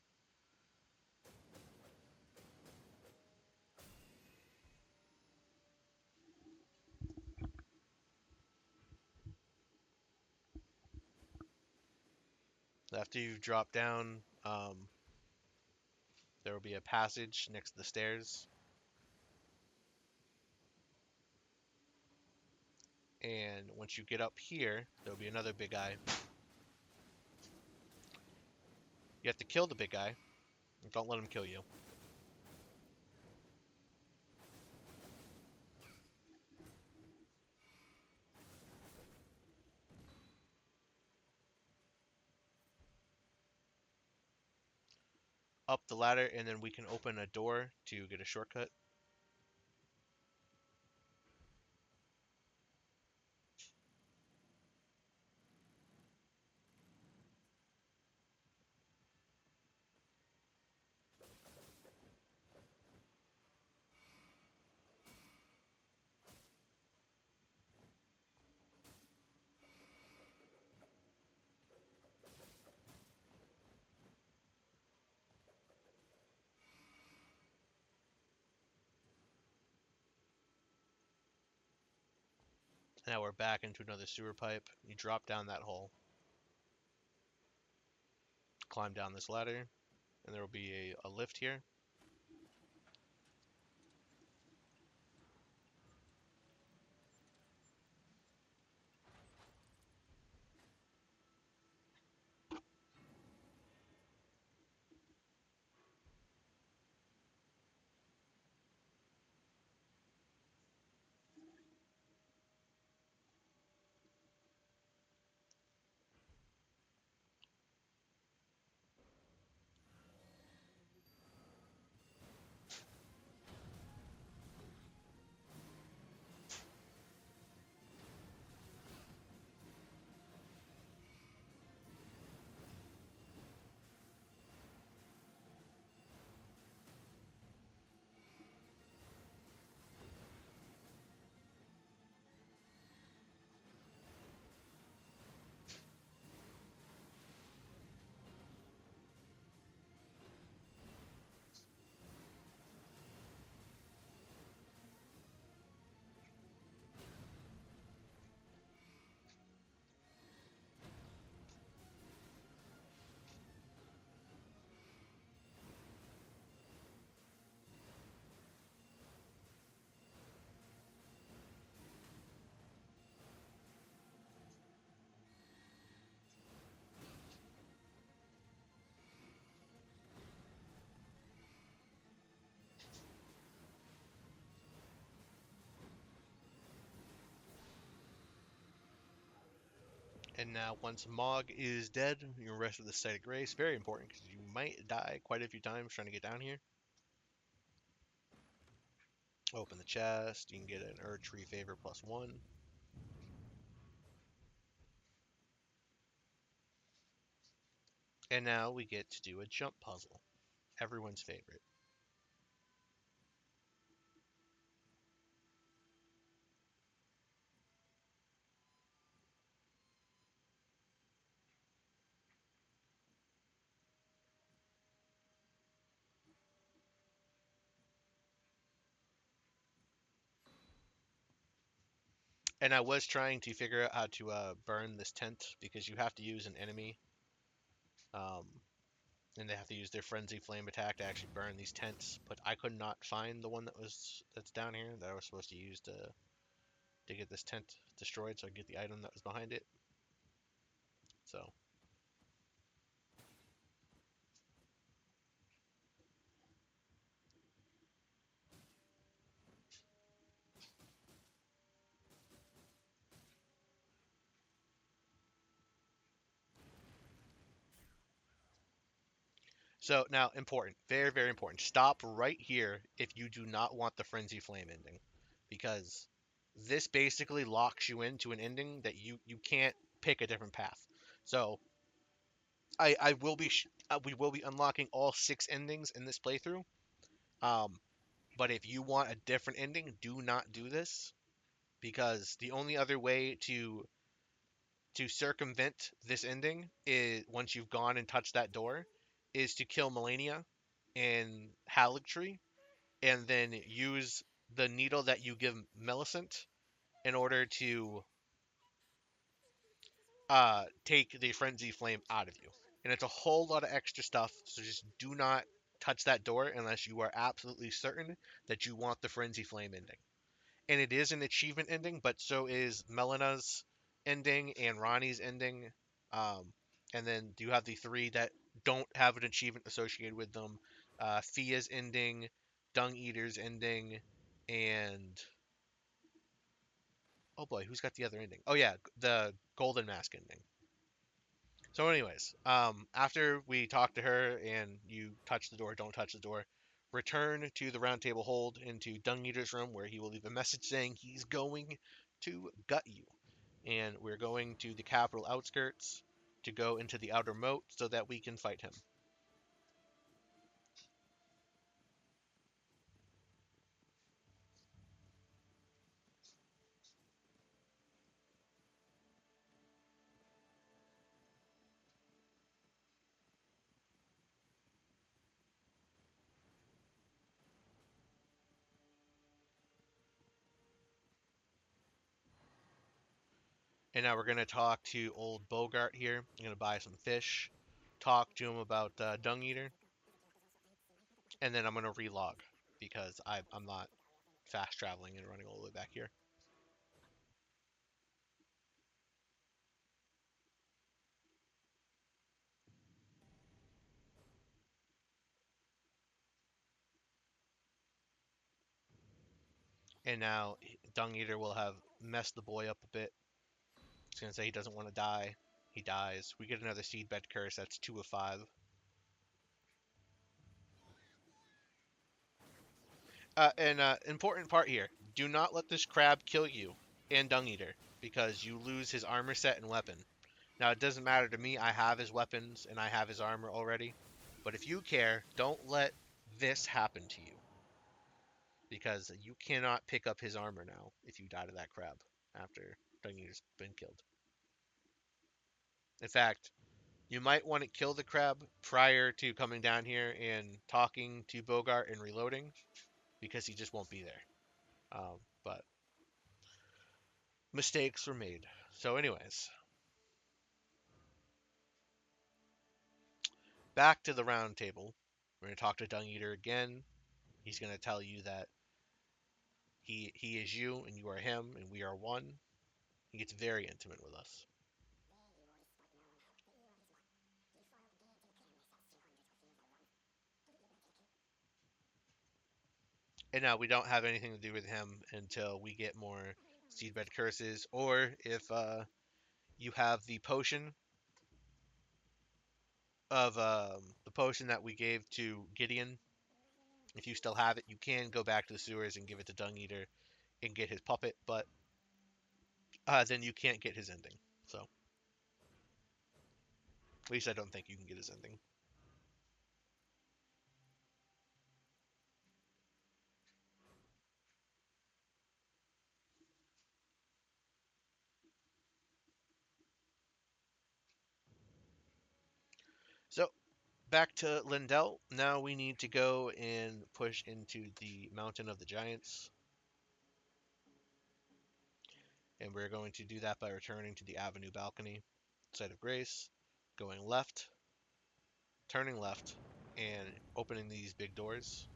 After you've dropped down, there will be a passage next to the stairs. And once you get up here, there'll be another big guy. You have to kill the big guy. Don't let him kill you. Up the ladder, and then we can open a door to get a shortcut. Now we're back into another sewer pipe. You drop down that hole. Climb down this ladder, and there will be a lift here. And now, once Mog is dead, you rest of the site of grace. Very important because you might die quite a few times trying to get down here. Open the chest. You can get an Erdtree favor +1. And now we get to do a jump puzzle. Everyone's favorite. And I was trying to figure out how to burn this tent because you have to use an enemy Um, and they have to use their frenzy flame attack to actually burn these tents. But I could not find the one that's down here that I was supposed to use to get this tent destroyed, so I get the item that was behind it. So so now important, very very important. Stop right here if you do not want the frenzy flame ending, because this basically locks you into an ending that you can't pick a different path. So I will be we will be unlocking all 6 endings in this playthrough. Um, but if you want a different ending, do not do this, because the only other way to circumvent this ending is, once you've gone and touched that door, is to kill Melania and Halligtry, and then use the needle that you give Millicent in order to take the frenzy flame out of you. And it's a whole lot of extra stuff, so just do not touch that door unless you are absolutely certain that you want the frenzy flame ending. And it is an achievement ending, but so is Melena's ending and Ronnie's ending. And then you have the 3 that don't have an achievement associated with them: Fia's ending, Dung Eater's ending, and oh boy, who's got the other ending? Oh yeah, the Golden Mask ending. So, anyways, after we talk to her and you touch the door, don't touch the door, return to the round table hold into Dung Eater's room, where he will leave a message saying he's going to gut you. And we're going to the capital outskirts to go into the outer moat so that we can fight him. And now we're going to talk to old Bogart here. I'm going to buy some fish, talk to him about Dung Eater, and then I'm going to relog because I'm not fast traveling and running all the way back here. And now Dung Eater will have messed the boy up a bit. He's going to say he doesn't want to die. He dies. We get another Seedbed Curse. That's 2 of 5. And important part here: do not let this crab kill you and Dung Eater, because you lose his armor set and weapon. Now, it doesn't matter to me. I have his weapons and I have his armor already. But if you care, don't let this happen to you, because you cannot pick up his armor now if you die to that crab after Dung Eater's been killed. In fact, you might want to kill the crab prior to coming down here and talking to Bogart and reloading, because he just won't be there. But mistakes were made. So, anyways, back to the round table. We're going to talk to Dung Eater again. He's going to tell you that he is you and you are him and we are one. He gets very intimate with us. And now we don't have anything to do with him until we get more seedbed curses, or if you have the potion that we gave to Gideon. If you still have it, you can go back to the sewers and give it to Dung Eater and get his puppet, but then you can't get his ending. So, at least I don't think you can get his ending. So, back to Lindell. Now we need to go and push into the Mountain of the Giants. And we're going to do that by returning to the Avenue balcony, site of Grace, going left, turning left and opening these big doors.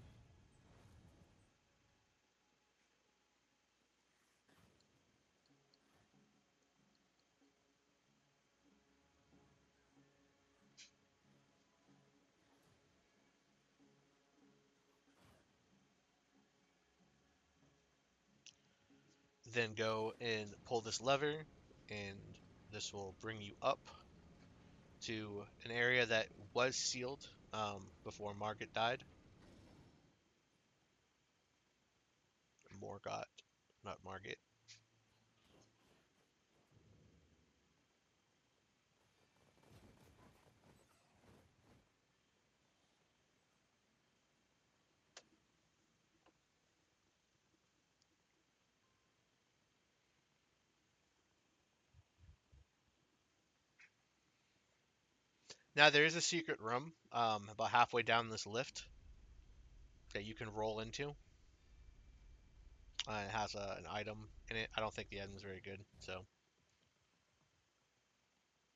Then go and pull this lever, and this will bring you up to an area that was sealed before Margot died. Morgot, not Margot. Now there is a secret room about halfway down this lift that you can roll into. It has an item in it. I don't think the item is very good, so.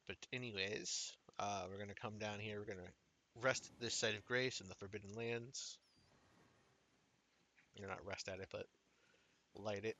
But anyways, we're gonna come down here. We're gonna rest at this site of grace in the Forbidden Lands. You're not rest at it, but light it.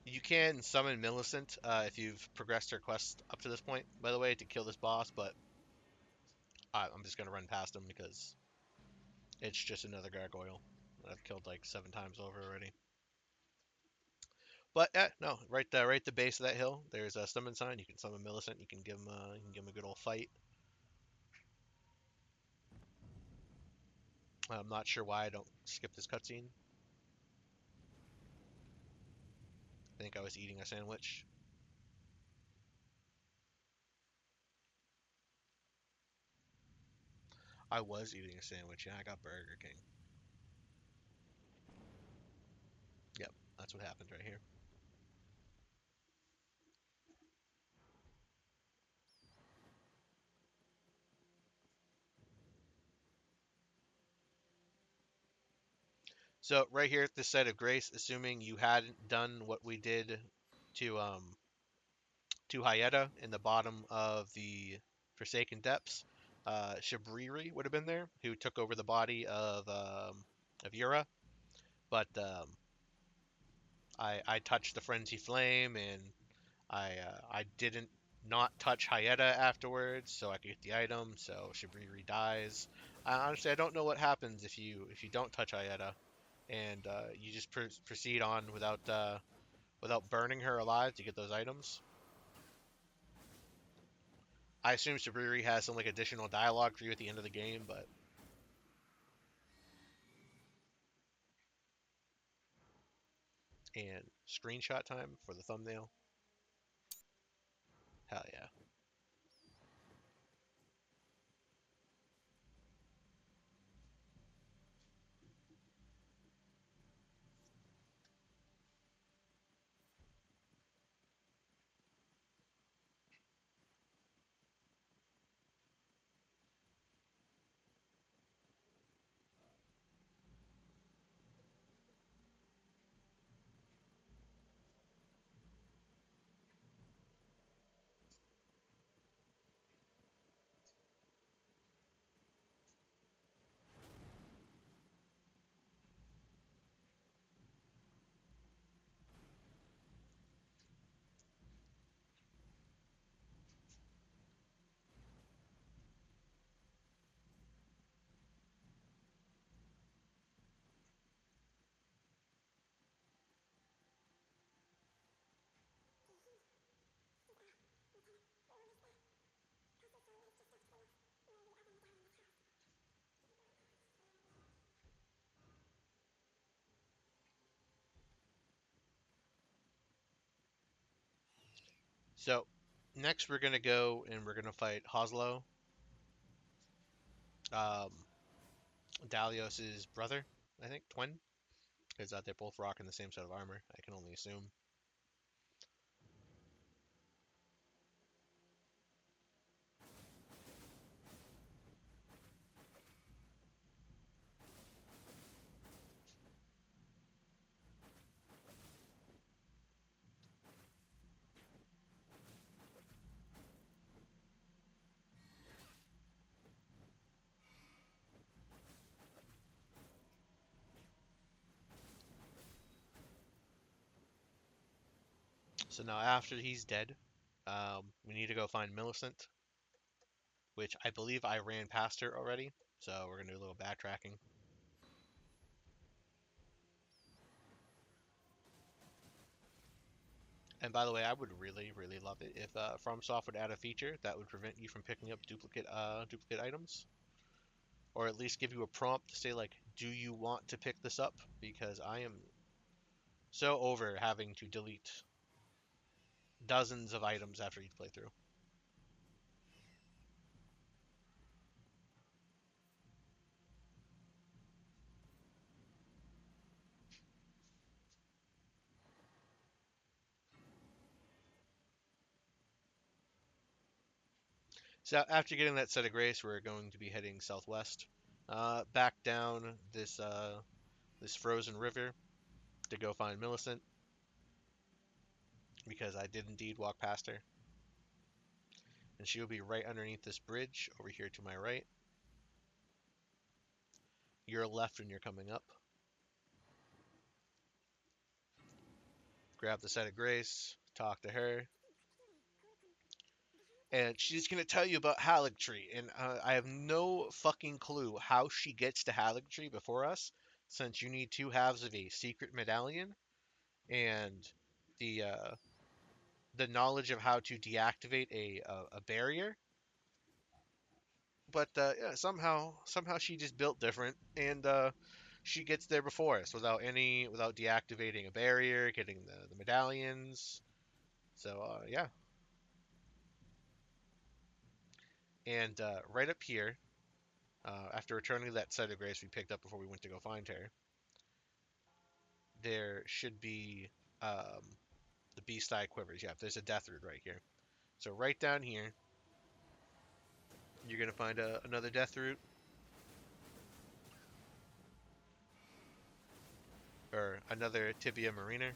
You can summon Millicent if you've progressed her quest up to this point, by the way, to kill this boss, but I'm just going to run past him because it's just another gargoyle that I've killed like 7 times over already. But no, right at the base of that hill, there's a summon sign. You can summon Millicent. You can give him a good old fight. I'm not sure why I don't skip this cutscene. I think I was eating a sandwich. I was eating a sandwich. Yeah, I got Burger King. Yep, that's what happened right here. So right here at this site of grace, assuming you hadn't done what we did to Hyetta in the bottom of the Forsaken Depths, Shabriri would have been there, who took over the body of Yura. But I touched the Frenzy Flame, and I didn't not touch Hyetta afterwards, so I could get the item. So Shabriri dies. Honestly, I don't know what happens if you don't touch Hyetta, and you just proceed on without burning her alive to get those items. I assume Shabriri has some like additional dialogue for you at the end of the game, but and screenshot time for the thumbnail. Hell yeah. So Next, we're gonna go and we're gonna fight Haslow, um, Dalios's brother, I think, twin, because they're both rocking the same set of armor. I can only assume. So now after he's dead, we need to go find Millicent, which I believe I ran past her already. So we're gonna do a little backtracking. And by the way, I would really, really love it if FromSoft would add a feature that would prevent you from picking up duplicate items, or at least give you a prompt to say like, "Do you want to pick this up?" Because I am so over having to delete dozens of items after each playthrough. So after getting that set of grace, we're going to be heading southwest, back down this frozen river to go find Millicent, because I did indeed walk past her, and she will be right underneath this bridge over here to my right. You're left when you're coming up. Grab the set of grace, talk to her, and she's gonna tell you about Halligtry, and I have no fucking clue how she gets to Halligtry before us, since you need two halves of a secret medallion and the uh, the knowledge of how to deactivate a barrier. But yeah, somehow she just built different, and she gets there before us without deactivating a barrier, getting the medallions. So yeah, and right up here, after returning that set of grace we picked up before we went to go find her, there should be um, the beast eye quivers. Yeah, there's a death root right here. So right down here, you're gonna find another death root, or another tibia mariner.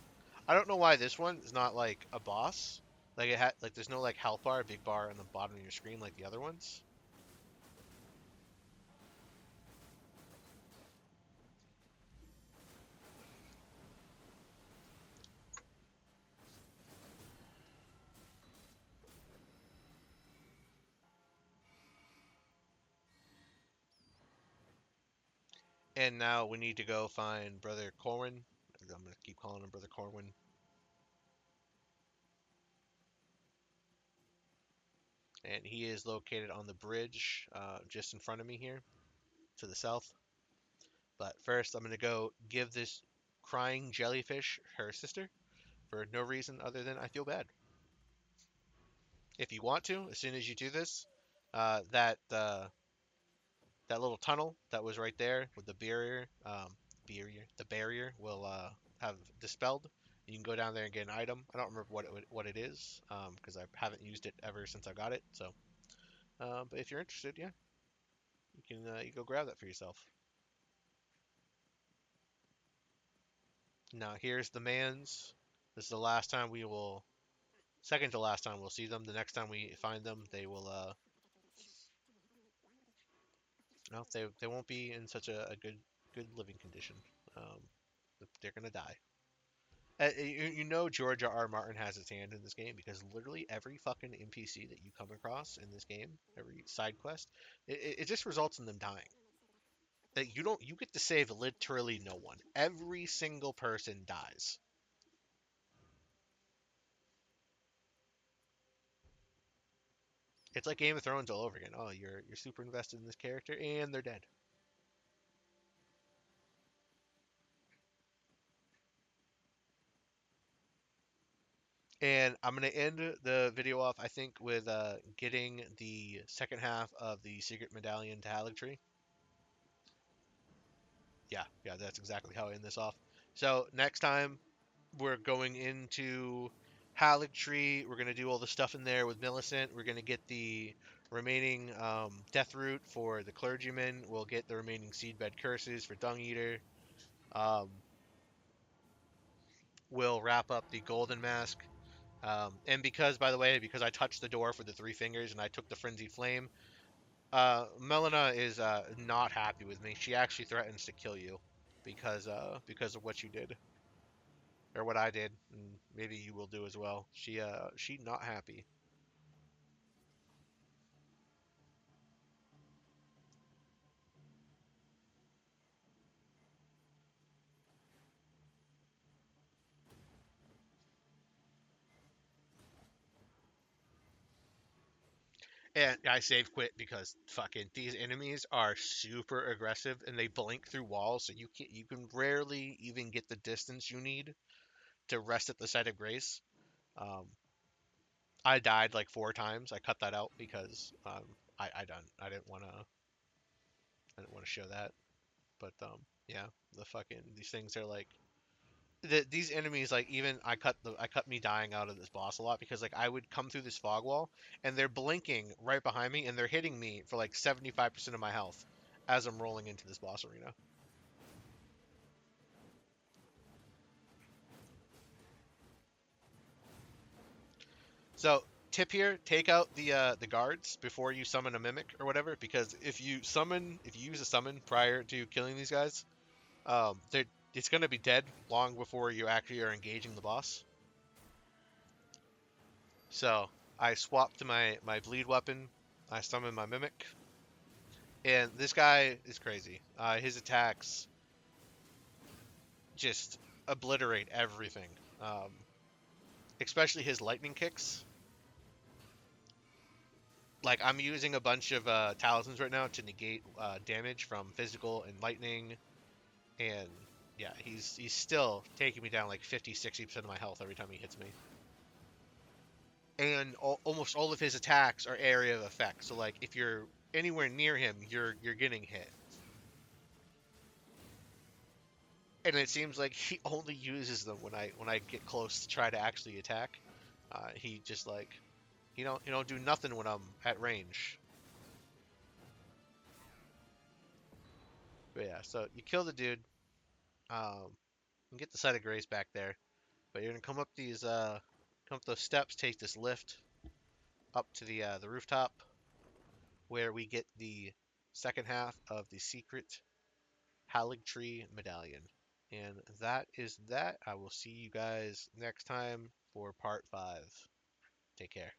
I don't know why this one is not like a boss. Like it had like there's no like health bar, big bar on the bottom of your screen like the other ones. And now we need to go find Brother Corwin. I'm gonna keep calling him Brother Corwin. And he is located on the bridge just in front of me here to the south. But first, I'm gonna go give this crying jellyfish her sister for no reason other than I feel bad. If you want to, as soon as you do this, that little tunnel that was right there with the barrier will have dispelled. You can go down there and get an item. I don't remember what it is because I haven't used it ever since I got it. So, but if you're interested, yeah, you go grab that for yourself. Now here's the man's. This is the last time we will, second to last time we'll see them. The next time we find them, they will no, they won't be in such a good living condition. Um, they're gonna die. You know George R. R. Martin has his hand in this game because literally every fucking NPC that you come across in this game, every side quest, it just results in them dying. That you get to save literally no one. Every single person dies. It's like Game of Thrones all over again. Oh, you're super invested in this character and they're dead. And I'm gonna end the video off, I think, with getting the second half of the secret medallion to Halligtry. Yeah, that's exactly how I end this off. So next time we're going into Halligtry. We're gonna do all the stuff in there with Millicent. We're gonna get the remaining death root for the clergyman. We'll get the remaining seedbed curses for Dung Eater. Um, we'll wrap up the golden mask. And because, by the way, because I touched the door for the three fingers and I took the frenzied flame, Melina is not happy with me. She actually threatens to kill you because of what you did or what I did, and maybe you will do as well. She not happy. And I save quit because fucking these enemies are super aggressive and they blink through walls, so you can rarely even get the distance you need to rest at the site of grace. Um, I died like 4 times. I cut that out because I didn't want to show that. But yeah, the fucking these things are like these enemies, like, even I cut me dying out of this boss a lot because like I would come through this fog wall and they're blinking right behind me and they're hitting me for like 75% of my health as I'm rolling into this boss arena. So tip here, take out the guards before you summon a mimic or whatever, because if you use a summon prior to killing these guys, they're it's gonna be dead long before you actually are engaging the boss. So I swapped to my bleed weapon. I summon my mimic, and this guy is crazy. His attacks just obliterate everything, especially his lightning kicks. Like, I'm using a bunch of talismans right now to negate damage from physical and lightning, and yeah, he's still taking me down like 50-60% of my health every time he hits me. And almost all of his attacks are area of effect. So like if you're anywhere near him, you're getting hit. And it seems like he only uses them when I get close to try to actually attack. He just like he don't do nothing when I'm at range. But yeah, so you kill the dude, and get the site of grace back there. But you're gonna come up those steps, take this lift up to the rooftop where we get the second half of the secret Halligtry Medallion. And that is that. I will see you guys next time for part 5. Take care.